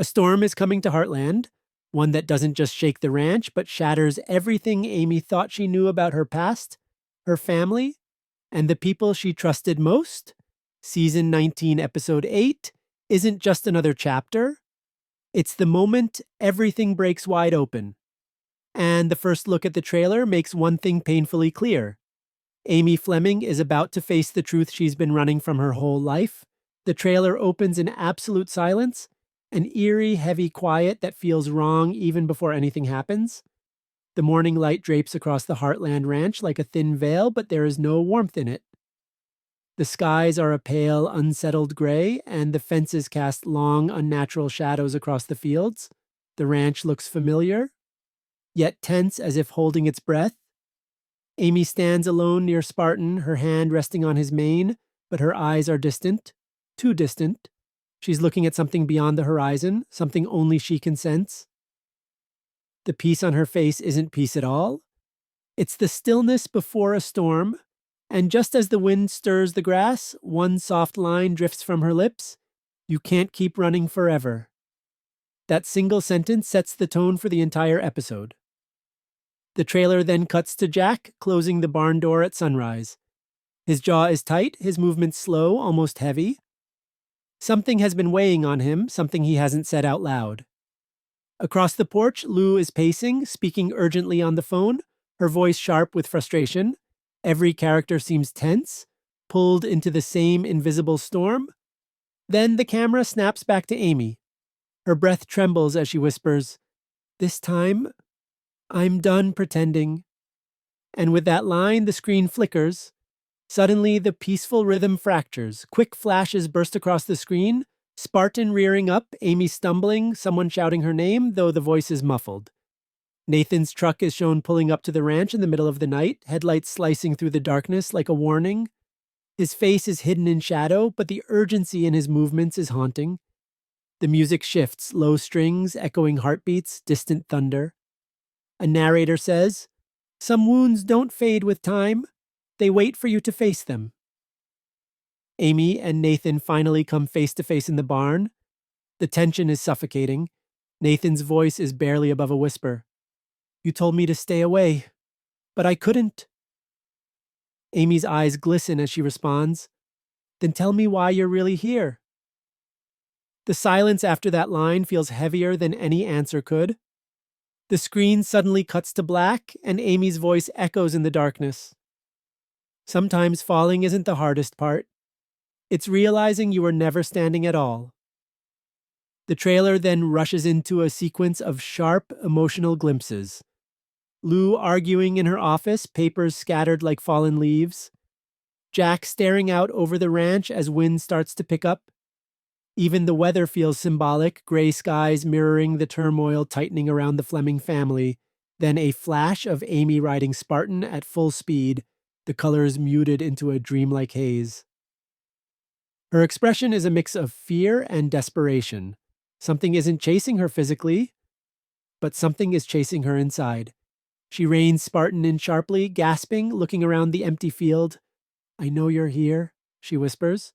A storm is coming to Heartland, one that doesn't just shake the ranch, but shatters everything Amy thought she knew about her past, her family, and the people she trusted most. Season 19, Episode 8 isn't just another chapter, it's the moment everything breaks wide open. And the first look at the trailer makes one thing painfully clear. Amy Fleming is about to face the truth she's been running from her whole life. The trailer opens in absolute silence, an eerie, heavy quiet that feels wrong even before anything happens. The morning light drapes across the Heartland Ranch like a thin veil, but there is no warmth in it. The skies are a pale, unsettled gray, and the fences cast long, unnatural shadows across the fields. The ranch looks familiar, yet tense as if holding its breath. Amy stands alone near Spartan, her hand resting on his mane, but her eyes are distant, too distant. She's looking at something beyond the horizon, something only she can sense. The peace on her face isn't peace at all. It's the stillness before a storm, and just as the wind stirs the grass, one soft line drifts from her lips. You can't keep running forever. That single sentence sets the tone for the entire episode. The trailer then cuts to Jack, closing the barn door at sunrise. His jaw is tight, his movements slow, almost heavy. Something has been weighing on him, something he hasn't said out loud. Across the porch, Lou is pacing, speaking urgently on the phone, her voice sharp with frustration. Every character seems tense, pulled into the same invisible storm. Then the camera snaps back to Amy. Her breath trembles as she whispers, "This time, I'm done pretending." And with that line, the screen flickers. Suddenly, the peaceful rhythm fractures. Quick flashes burst across the screen. Spartan rearing up, Amy stumbling, someone shouting her name, though the voice is muffled. Nathan's truck is shown pulling up to the ranch in the middle of the night, headlights slicing through the darkness like a warning. His face is hidden in shadow, but the urgency in his movements is haunting. The music shifts, low strings, echoing heartbeats, distant thunder. A narrator says, "Some wounds don't fade with time. They wait for you to face them." Amy and Nathan finally come face to face in the barn. The tension is suffocating. Nathan's voice is barely above a whisper. "You told me to stay away, but I couldn't." Amy's eyes glisten as she responds, "Then tell me why you're really here." The silence after that line feels heavier than any answer could. The screen suddenly cuts to black, and Amy's voice echoes in the darkness. "Sometimes falling isn't the hardest part. It's realizing you were never standing at all." The trailer then rushes into a sequence of sharp, emotional glimpses. Lou arguing in her office, papers scattered like fallen leaves. Jack staring out over the ranch as wind starts to pick up. Even the weather feels symbolic, gray skies mirroring the turmoil tightening around the Fleming family. Then a flash of Amy riding Spartan at full speed, the colors muted into a dreamlike haze. Her expression is a mix of fear and desperation. Something isn't chasing her physically, but something is chasing her inside. She reins Spartan in sharply, gasping, looking around the empty field. "I know you're here," she whispers.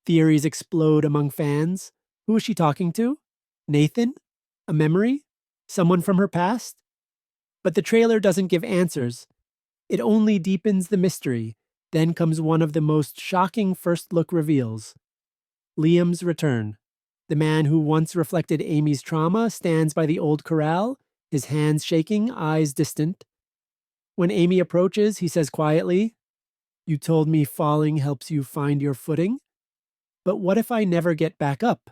Theories explode among fans. Who is she talking to? Nathan? A memory? Someone from her past? But the trailer doesn't give answers. It only deepens the mystery. Then comes one of the most shocking first-look reveals. Liam's return. The man who once reflected Amy's trauma stands by the old corral, his hands shaking, eyes distant. When Amy approaches, he says quietly, "You told me falling helps you find your footing. But what if I never get back up?"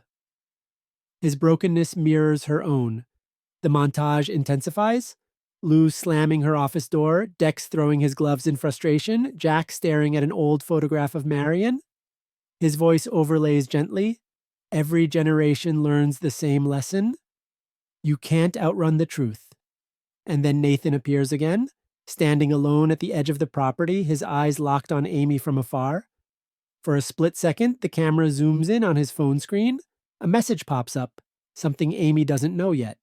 His brokenness mirrors her own. The montage intensifies. Lou slamming her office door, Dex throwing his gloves in frustration, Jack staring at an old photograph of Marion. His voice overlays gently. Every generation learns the same lesson. You can't outrun the truth. And then Nathan appears again, standing alone at the edge of the property, his eyes locked on Amy from afar. For a split second, the camera zooms in on his phone screen. A message pops up, something Amy doesn't know yet.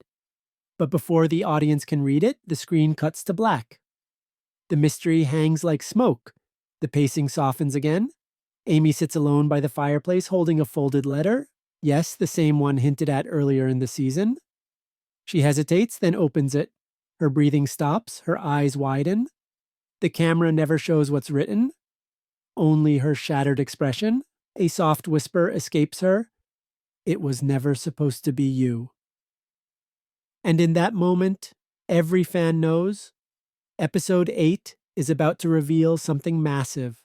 But before the audience can read it, the screen cuts to black. The mystery hangs like smoke. The pacing softens again. Amy sits alone by the fireplace holding a folded letter. Yes, the same one hinted at earlier in the season. She hesitates, then opens it. Her breathing stops, her eyes widen. The camera never shows what's written, only her shattered expression. A soft whisper escapes her. It was never supposed to be you. And in that moment, every fan knows episode 8 is about to reveal something massive,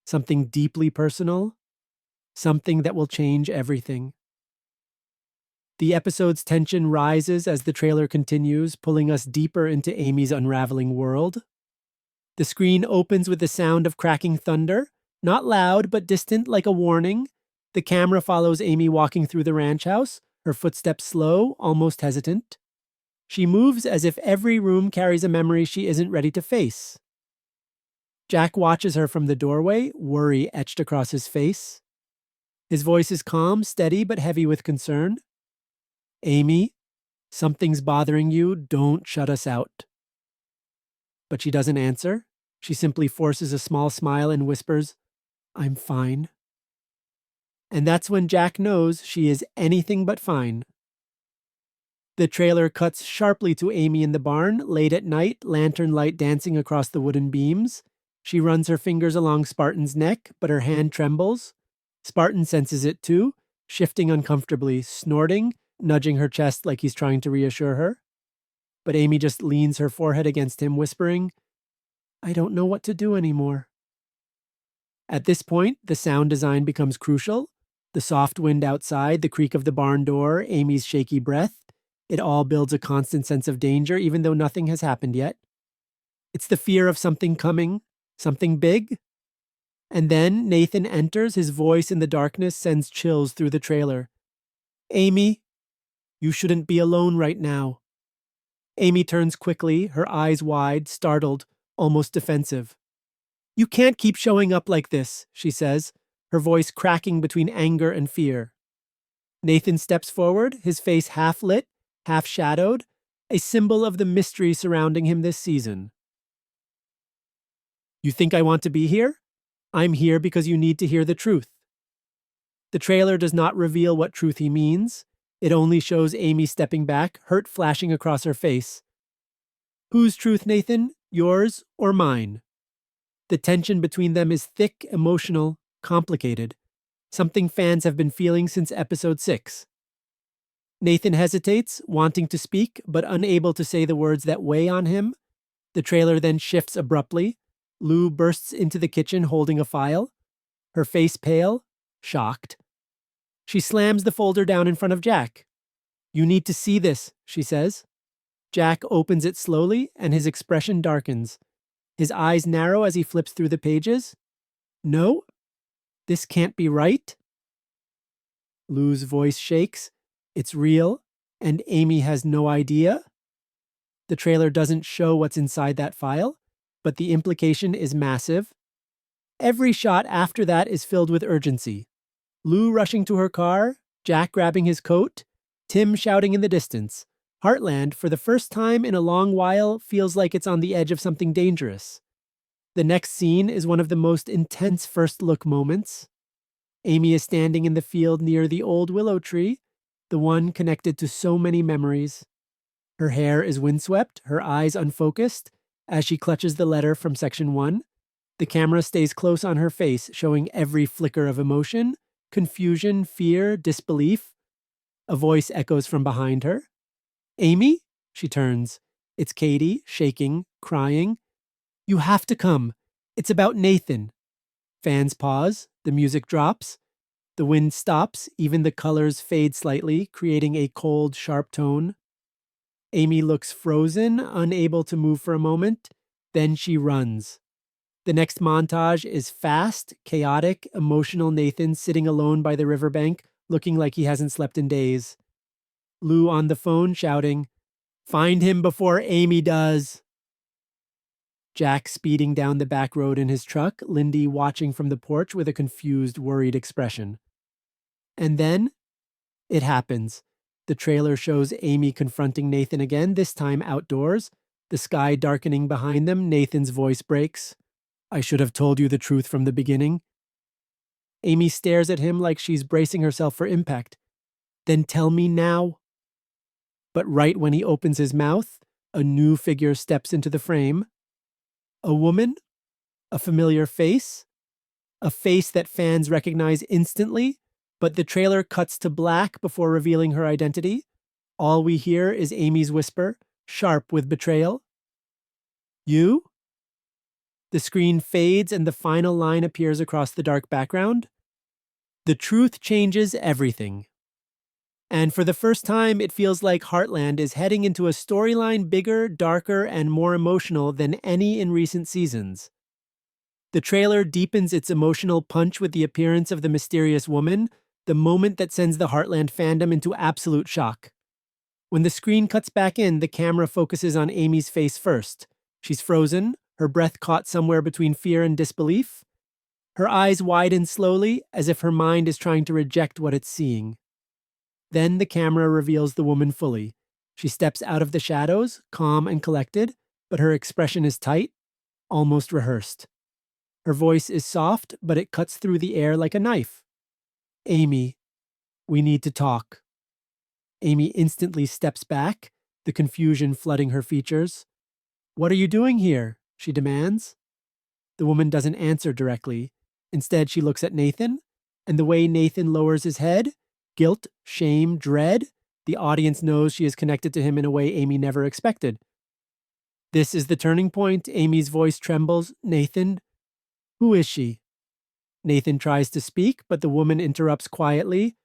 something deeply personal, something that will change everything. The episode's tension rises as the trailer continues, pulling us deeper into Amy's unraveling world. The screen opens with the sound of cracking thunder, not loud but distant like a warning. The camera follows Amy walking through the ranch house, her footsteps slow, almost hesitant. She moves as if every room carries a memory she isn't ready to face. Jack watches her from the doorway, worry etched across his face. His voice is calm, steady, but heavy with concern. Amy, something's bothering you. Don't shut us out. But she doesn't answer. She simply forces a small smile and whispers, I'm fine. And that's when Jack knows she is anything but fine. The trailer cuts sharply to Amy in the barn, late at night, lantern light dancing across the wooden beams. She runs her fingers along Spartan's neck, but her hand trembles. Spartan senses it too, shifting uncomfortably, snorting, nudging her chest like he's trying to reassure her. But Amy just leans her forehead against him, whispering, I don't know what to do anymore. At this point, the sound design becomes crucial. The soft wind outside, the creak of the barn door, Amy's shaky breath. It all builds a constant sense of danger, even though nothing has happened yet. It's the fear of something coming, something big. And then Nathan enters, his voice in the darkness sends chills through the trailer. Amy, you shouldn't be alone right now. Amy turns quickly, her eyes wide, startled, almost defensive. You can't keep showing up like this, she says, her voice cracking between anger and fear. Nathan steps forward, his face half lit, half shadowed, a symbol of the mystery surrounding him this season. You think I want to be here? I'm here because you need to hear the truth. The trailer does not reveal what truth he means. It only shows Amy stepping back, hurt flashing across her face. Whose truth, Nathan? Yours or mine? The tension between them is thick, emotional, complicated. Something fans have been feeling since episode 6. Nathan hesitates, wanting to speak, but unable to say the words that weigh on him. The trailer then shifts abruptly. Lou bursts into the kitchen holding a file. Her face pale, shocked. She slams the folder down in front of Jack. You need to see this, she says. Jack opens it slowly, and his expression darkens. His eyes narrow as he flips through the pages. No, this can't be right. Lou's voice shakes. It's real, and Amy has no idea. The trailer doesn't show what's inside that file, but the implication is massive. Every shot after that is filled with urgency. Lou rushing to her car, Jack grabbing his coat, Tim shouting in the distance. Heartland, for the first time in a long while, feels like it's on the edge of something dangerous. The next scene is one of the most intense first-look moments. Amy is standing in the field near the old willow tree, the one connected to so many memories. Her hair is windswept, her eyes unfocused, as she clutches the letter from section 1. The camera stays close on her face, showing every flicker of emotion, confusion, fear, disbelief. A voice echoes from behind her. Amy? She turns. It's Katie, shaking, crying. You have to come. It's about Nathan. Fans pause. The music drops. The wind stops. Even the colors fade slightly, creating a cold, sharp tone. Amy looks frozen, unable to move for a moment. Then she runs. The next montage is fast, chaotic, emotional Nathan sitting alone by the riverbank, looking like he hasn't slept in days. Lou on the phone shouting, Find him before Amy does. Jack speeding down the back road in his truck, Lindy watching from the porch with a confused, worried expression. And then, it happens. The trailer shows Amy confronting Nathan again, this time outdoors. The sky darkening behind them, Nathan's voice breaks. I should have told you the truth from the beginning. Amy stares at him like she's bracing herself for impact. Then tell me now. But right when he opens his mouth, a new figure steps into the frame. A woman? A familiar face? A face that fans recognize instantly, but the trailer cuts to black before revealing her identity. All we hear is Amy's whisper, sharp with betrayal. You? The screen fades and the final line appears across the dark background. The truth changes everything. And for the first time, it feels like Heartland is heading into a storyline bigger, darker, and more emotional than any in recent seasons. The trailer deepens its emotional punch with the appearance of the mysterious woman, the moment that sends the Heartland fandom into absolute shock. When the screen cuts back in, the camera focuses on Amy's face first. She's frozen, her breath caught somewhere between fear and disbelief. Her eyes widen slowly, as if her mind is trying to reject what it's seeing. Then the camera reveals the woman fully. She steps out of the shadows, calm and collected, but her expression is tight, almost rehearsed. Her voice is soft, but it cuts through the air like a knife. Amy, we need to talk. Amy instantly steps back, the confusion flooding her features. What are you doing here? She demands. The woman doesn't answer directly. Instead, she looks at Nathan, and the way Nathan lowers his head, guilt, shame, dread, the audience knows she is connected to him in a way Amy never expected. This is the turning point. Amy's voice trembles. Nathan, who is she? Nathan tries to speak, but the woman interrupts quietly.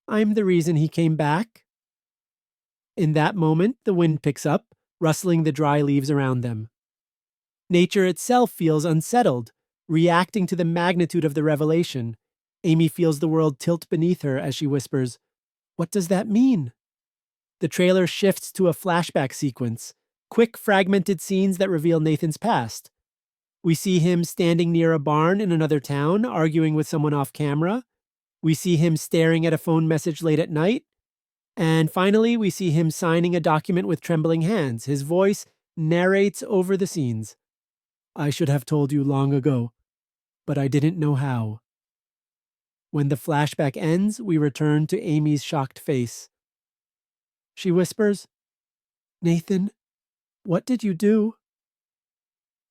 I'm the reason he came back. In that moment, the wind picks up, rustling the dry leaves around them. Nature itself feels unsettled, reacting to the magnitude of the revelation. Amy feels the world tilt beneath her as she whispers, "What does that mean?" The trailer shifts to a flashback sequence, quick fragmented scenes that reveal Nathan's past. We see him standing near a barn in another town, arguing with someone off camera. We see him staring at a phone message late at night. And finally, we see him signing a document with trembling hands. His voice narrates over the scenes. I should have told you long ago, but I didn't know how. When the flashback ends, we return to Amy's shocked face. She whispers, Nathan, what did you do?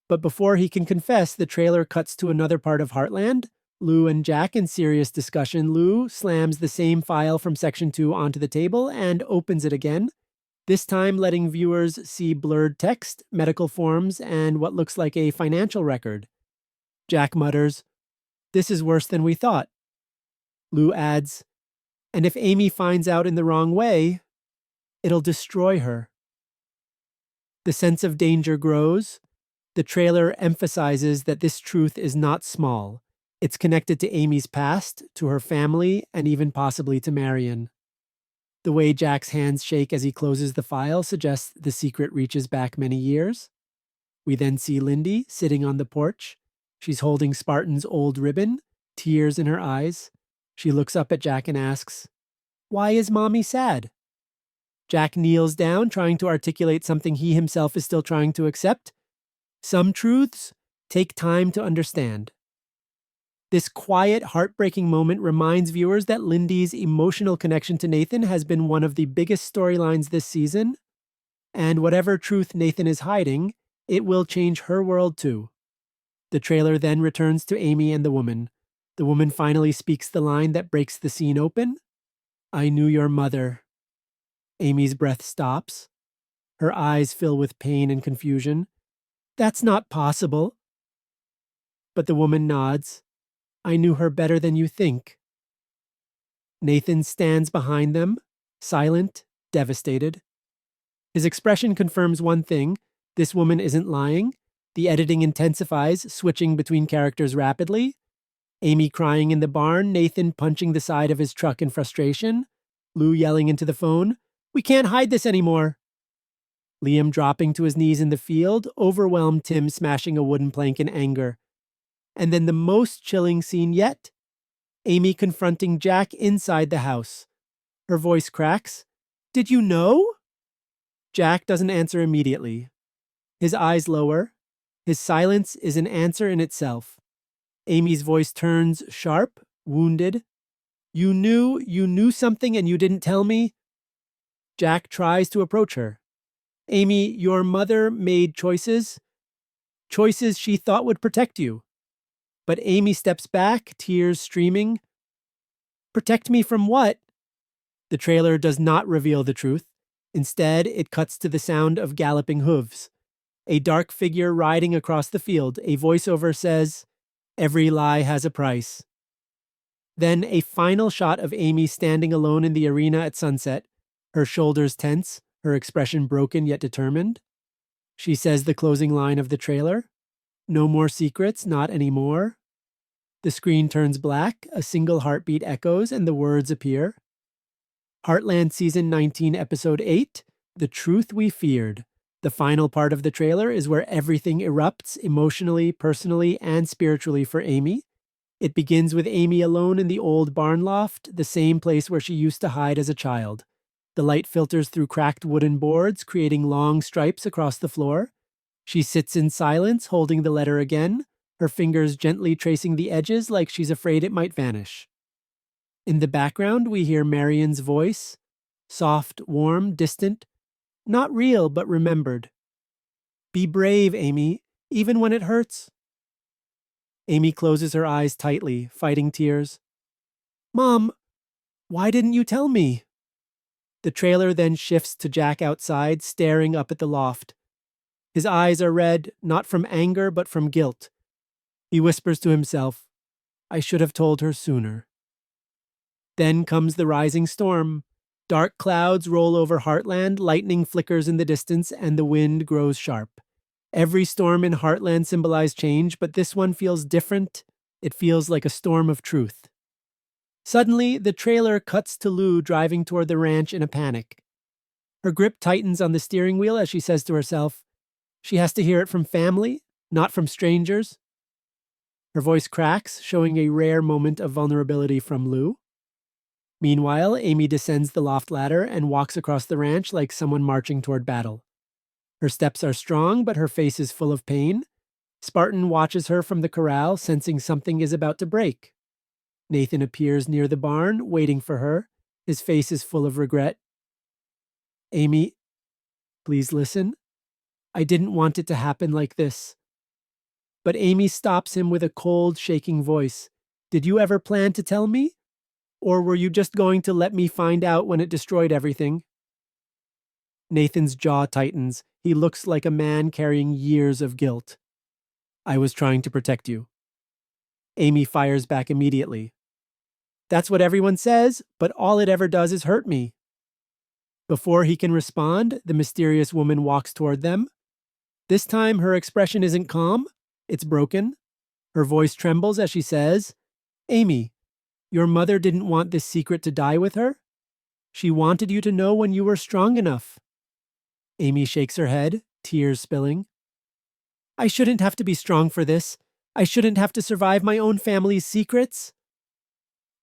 But before he can confess, the trailer cuts to another part of Heartland. Lou and Jack in serious discussion. Lou slams the same file from Section 2 onto the table and opens it again, this time letting viewers see blurred text, medical forms, and what looks like a financial record. Jack mutters, "This is worse than we thought." Lou adds, "And if Amy finds out in the wrong way, it'll destroy her." The sense of danger grows. The trailer emphasizes that this truth is not small. It's connected to Amy's past, to her family, and even possibly to Marion. The way Jack's hands shake as he closes the file suggests the secret reaches back many years. We then see Lindy sitting on the porch. She's holding Spartan's old ribbon, tears in her eyes. She looks up at Jack and asks, "Why is Mommy sad?" Jack kneels down, trying to articulate something he himself is still trying to accept. Some truths take time to understand. This quiet, heartbreaking moment reminds viewers that Lindy's emotional connection to Nathan has been one of the biggest storylines this season, and whatever truth Nathan is hiding, it will change her world too. The trailer then returns to Amy and the woman. The woman finally speaks the line that breaks the scene open. "I knew your mother." Amy's breath stops. Her eyes fill with pain and confusion. "That's not possible." But the woman nods. "I knew her better than you think." Nathan stands behind them, silent, devastated. His expression confirms one thing: this woman isn't lying. The editing intensifies, switching between characters rapidly. Amy crying in the barn, Nathan punching the side of his truck in frustration, Lou yelling into the phone, "We can't hide this anymore." Liam dropping to his knees in the field, overwhelmed Tim smashing a wooden plank in anger. And then the most chilling scene yet, Amy confronting Jack inside the house. Her voice cracks. "Did you know?" Jack doesn't answer immediately. His eyes lower. His silence is an answer in itself. Amy's voice turns sharp, wounded. You knew something and you didn't tell me? Jack tries to approach her. Amy, your mother made choices she thought would protect you. But Amy steps back, tears streaming. Protect me from what? The trailer does not reveal the truth. Instead, it cuts to the sound of galloping hooves. A dark figure riding across the field. A voiceover says, "Every lie has a price." Then a final shot of Amy standing alone in the arena at sunset, her shoulders tense, her expression broken yet determined. She says the closing line of the trailer, "No more secrets, not anymore." The screen turns black, a single heartbeat echoes, and the words appear. Heartland Season 19, Episode 8, The Truth We Feared. The final part of the trailer is where everything erupts emotionally, personally, and spiritually for Amy. It begins with Amy alone in the old barn loft, the same place where she used to hide as a child. The light filters through cracked wooden boards, creating long stripes across the floor. She sits in silence, holding the letter again, her fingers gently tracing the edges like she's afraid it might vanish. In the background, we hear Marion's voice, soft, warm, distant, not real, but remembered. Be brave, Amy, even when it hurts. Amy closes her eyes tightly, fighting tears. Mom, why didn't you tell me? The trailer then shifts to Jack outside, staring up at the loft. His eyes are red, not from anger, but from guilt. He whispers to himself, I should have told her sooner. Then comes the rising storm. Dark clouds roll over Heartland, lightning flickers in the distance, and the wind grows sharp. Every storm in Heartland symbolized change, but this one feels different. It feels like a storm of truth. Suddenly, the trailer cuts to Lou driving toward the ranch in a panic. Her grip tightens on the steering wheel as she says to herself, she has to hear it from family, not from strangers. Her voice cracks, showing a rare moment of vulnerability from Lou. Meanwhile, Amy descends the loft ladder and walks across the ranch like someone marching toward battle. Her steps are strong, but her face is full of pain. Spartan watches her from the corral, sensing something is about to break. Nathan appears near the barn, waiting for her. His face is full of regret. Amy, please listen. I didn't want it to happen like this. But Amy stops him with a cold, shaking voice. Did you ever plan to tell me? Or were you just going to let me find out when it destroyed everything? Nathan's jaw tightens. He looks like a man carrying years of guilt. I was trying to protect you. Amy fires back immediately. That's what everyone says, but all it ever does is hurt me. Before he can respond, the mysterious woman walks toward them. This time, her expression isn't calm, it's broken. Her voice trembles as she says, Amy, your mother didn't want this secret to die with her. She wanted you to know when you were strong enough. Amy shakes her head, tears spilling. I shouldn't have to be strong for this. I shouldn't have to survive my own family's secrets.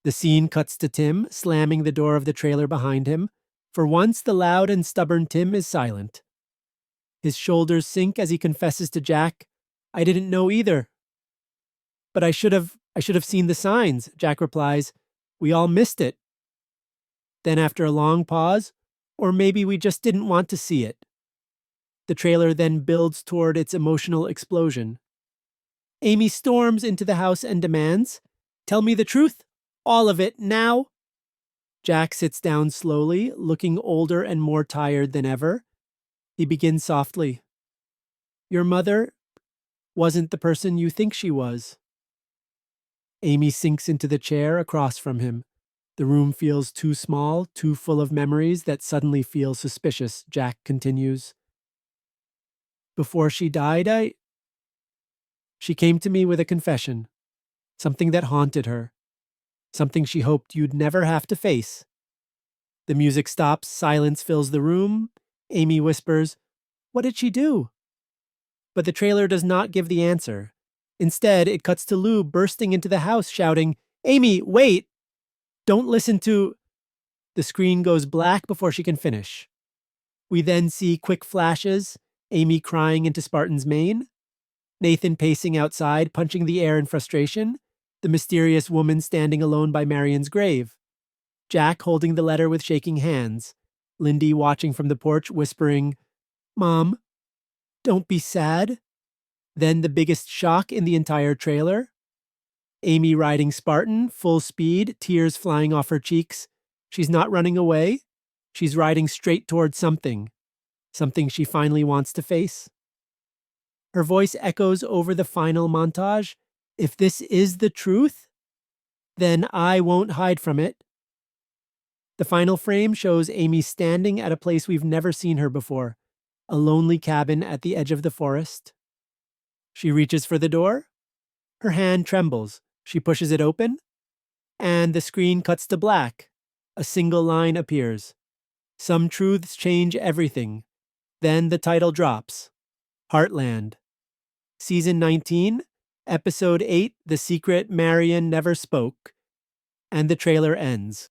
The scene cuts to Tim, slamming the door of the trailer behind him. For once, the loud and stubborn Tim is silent. His shoulders sink as he confesses to Jack, I didn't know either. But I should have seen the signs, Jack replies. We all missed it. Then after a long pause, or maybe we just didn't want to see it. The trailer then builds toward its emotional explosion. Amy storms into the house and demands, Tell me the truth, all of it, now. Jack sits down slowly, looking older and more tired than ever. He begins softly. Your mother wasn't the person you think she was. Amy sinks into the chair across from him. The room feels too small, too full of memories that suddenly feel suspicious, Jack continues. Before she died, she came to me with a confession. Something that haunted her. Something she hoped you'd never have to face. The music stops, silence fills the room. Amy whispers, What did she do? But the trailer does not give the answer. Instead, it cuts to Lou bursting into the house, shouting, Amy, wait! Don't listen to... The screen goes black before she can finish. We then see quick flashes, Amy crying into Spartan's mane, Nathan pacing outside, punching the air in frustration, The mysterious woman standing alone by Marion's grave. Jack holding the letter with shaking hands. Lindy watching from the porch, whispering, "Mom, don't be sad." Then the biggest shock in the entire trailer. Amy riding Spartan, full speed, tears flying off her cheeks. She's not running away. She's riding straight towards something. Something she finally wants to face. Her voice echoes over the final montage. If this is the truth, then I won't hide from it. The final frame shows Amy standing at a place we've never seen her before, a lonely cabin at the edge of the forest. She reaches for the door. Her hand trembles. She pushes it open, and the screen cuts to black. A single line appears. Some truths change everything. Then the title drops. Heartland. Season 19, Episode 8, The Secret Marion Never Spoke. And the trailer ends.